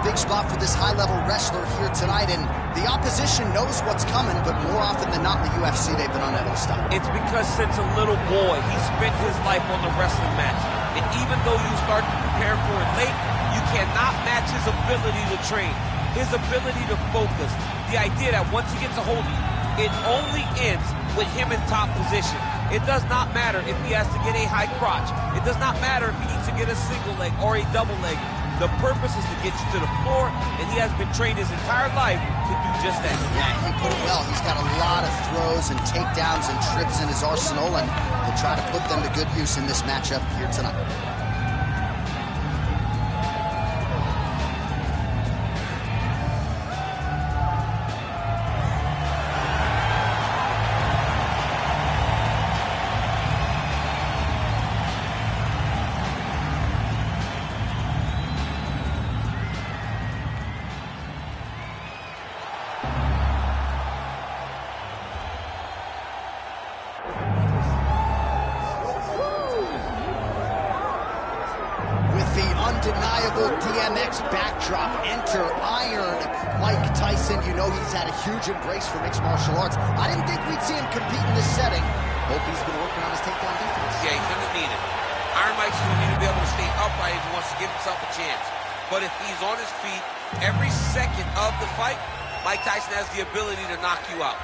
big spot for this high-level wrestler here tonight, and the opposition knows what's coming, but more often than not in the UFC, they've been unable to stop. It's because since a little boy, he spent his life on the wrestling mat. And even though you start to prepare for it late, you cannot match his ability to train, his ability to focus. The idea that once he gets a hold of you, it only ends with him in top position. It does not matter if he has to get a high crotch. It does not matter if he needs to get a single leg or a double leg. The purpose is to get you to the floor, and he has been trained his entire life to do just that. Yeah, he put it well. He's got a lot of throws and takedowns and trips in his arsenal, and he'll try to put them to good use in this matchup here tonight. Undeniable DMX backdrop. Enter Iron Mike Tyson. You know he's had a huge embrace for mixed martial arts. I didn't think we'd see him compete in this setting. Hope he's been working on his takedown defense. Yeah, he's going to need it. Iron Mike's going to need to be able to stay upright if he wants to give himself a chance. But if he's on his feet every second of the fight, Mike Tyson has the ability to knock you out.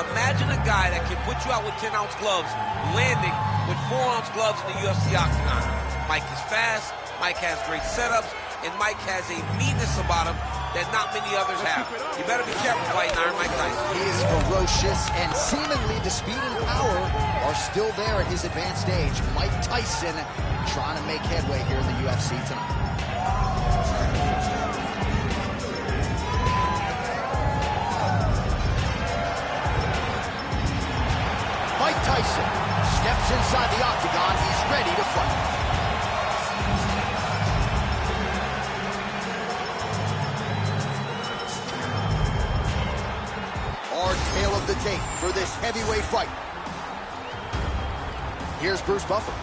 Imagine a guy that can put you out with 10-ounce gloves, landing with 4-ounce gloves in the UFC octagon. Mike is fast, Mike has great setups, and Mike has a meanness about him that not many others have. You better be careful fighting Iron Mike Tyson. He is ferocious, and seemingly the speed and power are still there at his advanced age. Mike Tyson trying to make headway here in the UFC tonight. Mike Tyson steps inside the octagon. He's ready to fight. Hard tail of the tape for this heavyweight fight. Here's Bruce Buffer.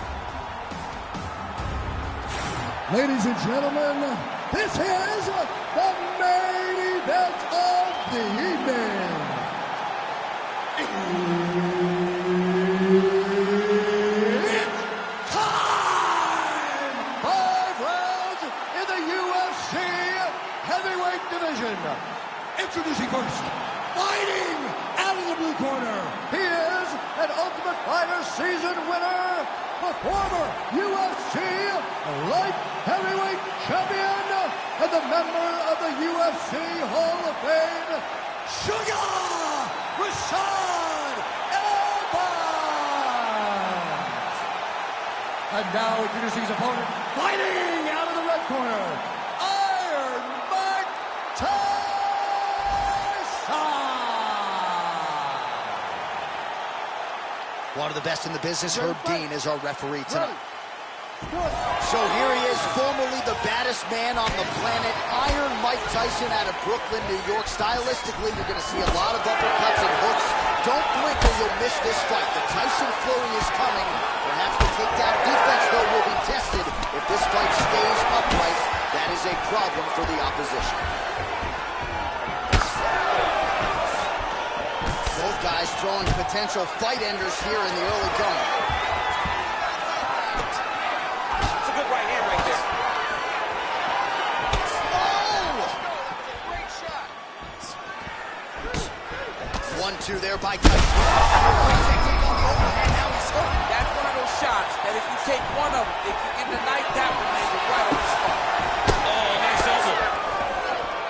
Ladies and gentlemen, this is the main event of the evening. It's time! 5 rounds in the UFC heavyweight division. Introducing first, fighting out of the blue corner, he is an Ultimate Fighter season winner, the former UFC light heavyweight champion, and the member of the UFC Hall of Fame, Rashad. And now introducing his opponent, fighting out of the red corner, Iron Mike Tyson. One of the best in the business, Herb Dean, is our referee tonight. So here he is, formerly the baddest man on the planet, Iron Mike Tyson out of Brooklyn, New York. Stylistically, you're going to see a lot of uppercuts and hooks. Don't blink or you'll miss this fight. The Tyson flurry is coming. Perhaps the takedown defense, though, will be tested. If this fight stays upright, that is a problem for the opposition. Both guys throwing potential fight enders here in the early going. It's a good right hand right there. Oh! Great shot. 1-2 there by Tyson. That's one of those shots that if you take one of them, if you get the knife, that one may be right on the spot. Oh, nice elbow.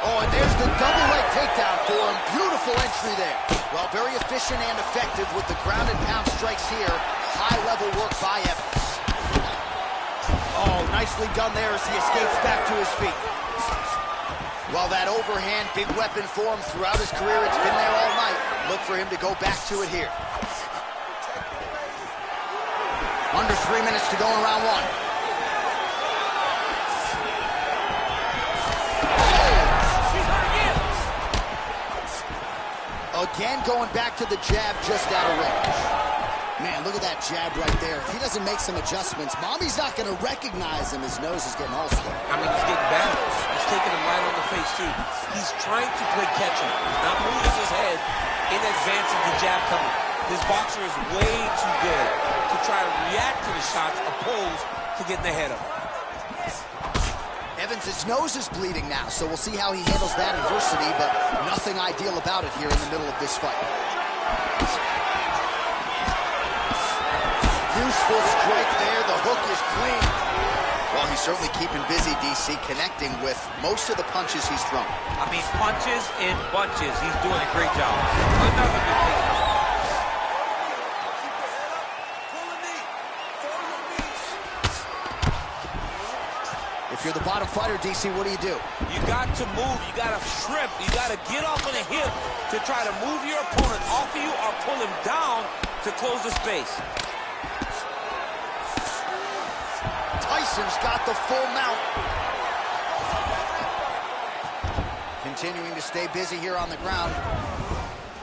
Oh, and there's the double leg takedown for him. Beautiful entry there. Well, very efficient and effective with the ground and pound strikes here. High-level work by Evans. Oh, nicely done there as he escapes back to his feet. Well, that overhand, big weapon for him throughout his career. It's been there all night. Look for him to go back to it here. Under 3 minutes to go in round one. Oh! Again, going back to the jab just out of range. Man, look at that jab right there. If he doesn't make some adjustments, Mommy's not going to recognize him. His nose is getting all sweat. I mean, he's getting better. He's taking him right on the face, too. He's trying to play catcher, not moving his head in advance of the jab coming. This boxer is way too good to try to react to the shots opposed to getting ahead of him. Evans' nose is bleeding now, so we'll see how he handles that adversity, but nothing ideal about it here in the middle of this fight. Useful strike there. The hook is clean. Well, he's certainly keeping busy, DC, connecting with most of the punches he's thrown. I mean, punches in bunches. He's doing a great job. Another good thing. If you're the bottom fighter, DC, what do? You got to move. You got to shrimp. You got to get off on a hip to try to move your opponent off of you or pull him down to close the space. Tyson's got the full mount. Continuing to stay busy here on the ground.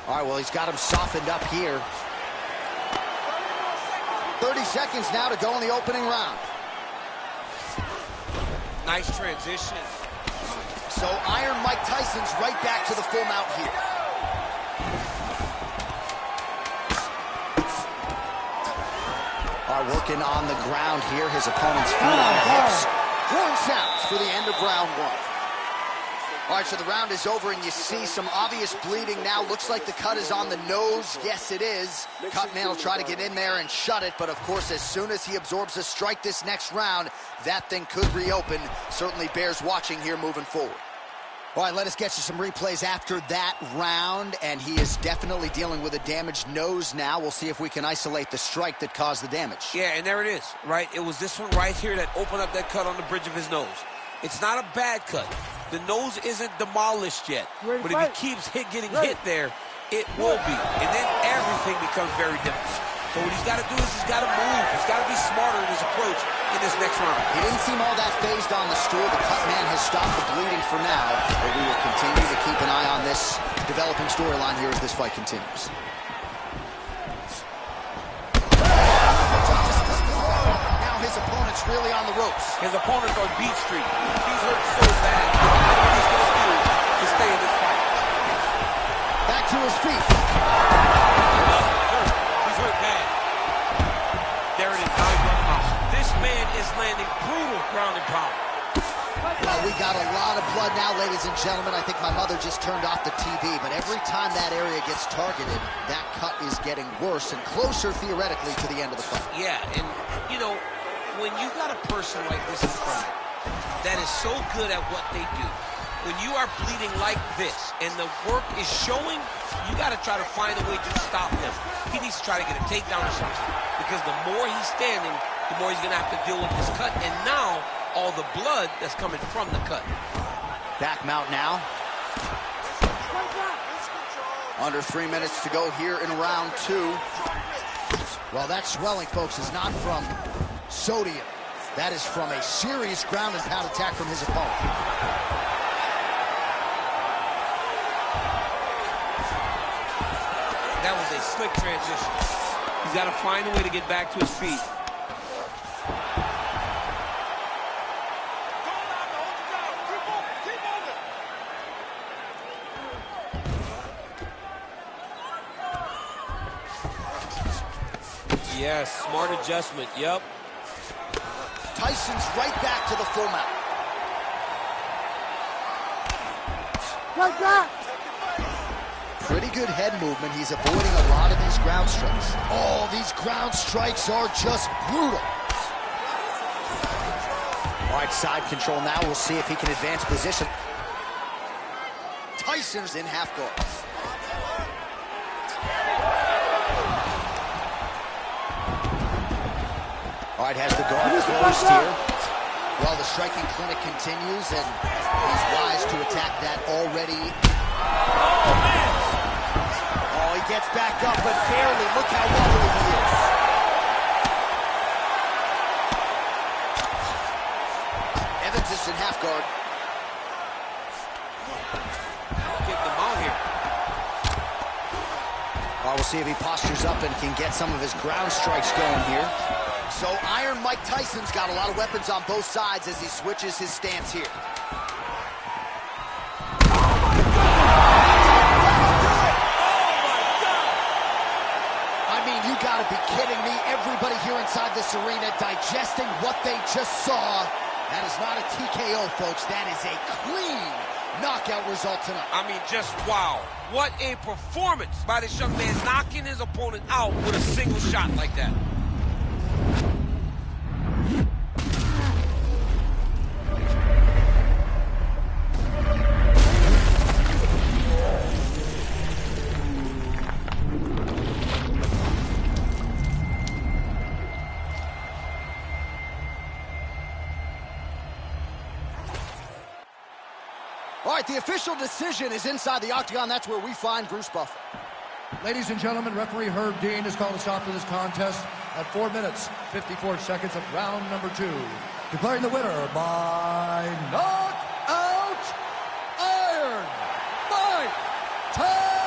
All right, well, he's got him softened up here. 30 seconds now to go in the opening round. Nice transition. So Iron Mike Tyson's right back to the full mount here. All right, working on the ground here. His opponent's feet on the hips. Horn sounds for the end of round one. All right, so the round is over, and you see some obvious bleeding now. Looks like the cut is on the nose. Yes, it is. Cutman will try to get in there and shut it, but of course, as soon as he absorbs a strike this next round, that thing could reopen. Certainly bears watching here moving forward. All right, let us get you some replays after that round, and he is definitely dealing with a damaged nose now. We'll see if we can isolate the strike that caused the damage. Yeah, and there it is, right? It was this one right here that opened up that cut on the bridge of his nose. It's not a bad cut. The nose isn't demolished yet, but if he keeps getting hit there, it will be. And then everything becomes very difficult. So what he's got to do is he's got to move. He's got to be smarter in his approach in this next round. He didn't seem all that phased on the stool. The cut man has stopped the bleeding for now, but we will continue to keep an eye on this developing storyline here as this fight continues. Now his opponent's really on the ropes. His opponent's on Beat Street. He's hurt so bad. What he's going to do to stay in this fight. Back to his feet. He's hurt bad. There it is. Now he's running out. This man is landing brutal ground and pound. Well, we got a lot of blood now, ladies and gentlemen. I think my mother just turned off the TV, but every time that area gets targeted, that cut is getting worse and closer, theoretically, to the end of the fight. Yeah, and, you know, when you got a person like this in front of you that is so good at what they do, when you are bleeding like this and the work is showing, you got to try to find a way to stop him. He needs to try to get a takedown or something, because the more he's standing, the more he's going to have to deal with this cut, and now all the blood that's coming from the cut. Back mount now. Under 3 minutes to go here in round two. Well, that swelling, folks, is not from sodium. That is from a serious ground and pound attack from his opponent. That was a slick transition. He's got to find a way to get back to his feet. Yes, smart adjustment, yep. Tyson's right back to the full mount. Like that. Pretty good head movement. He's avoiding a lot of these ground strikes. Oh, these ground strikes are just brutal. All right, side control now. We'll see if he can advance position. Tyson's in half guard. All right, has the guard closed here. Well, the striking clinic continues, and he's wise to attack that already. Oh, man! Oh, he gets back up, but barely. Look how wobbly he is. Evans is in half guard. Getting them out here. Well, we'll see if he postures up and can get some of his ground strikes going here. So Iron Mike Tyson's got a lot of weapons on both sides as he switches his stance here. You gotta be kidding me. Everybody here inside this arena digesting what they just saw. That is not a TKO, folks. That is a clean knockout result tonight. I mean, just wow. What a performance by this young man, knocking his opponent out with a single shot like that. All right, the official decision is inside the octagon. That's where we find Bruce Buffer. Ladies and gentlemen, referee Herb Dean has called a stop to this contest at 4 minutes, 54 seconds of round number 2. Declaring the winner by knockout, Iron Mike Tyson!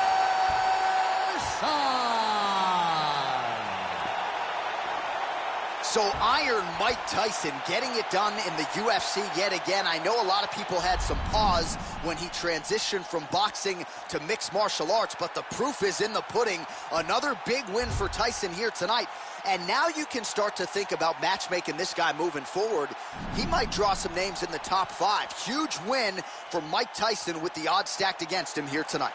So Iron Mike Tyson getting it done in the UFC yet again. I know a lot of people had some pause when he transitioned from boxing to mixed martial arts, but the proof is in the pudding. Another big win for Tyson here tonight. And now you can start to think about matchmaking this guy moving forward. He might draw some names in the top 5. Huge win for Mike Tyson with the odds stacked against him here tonight.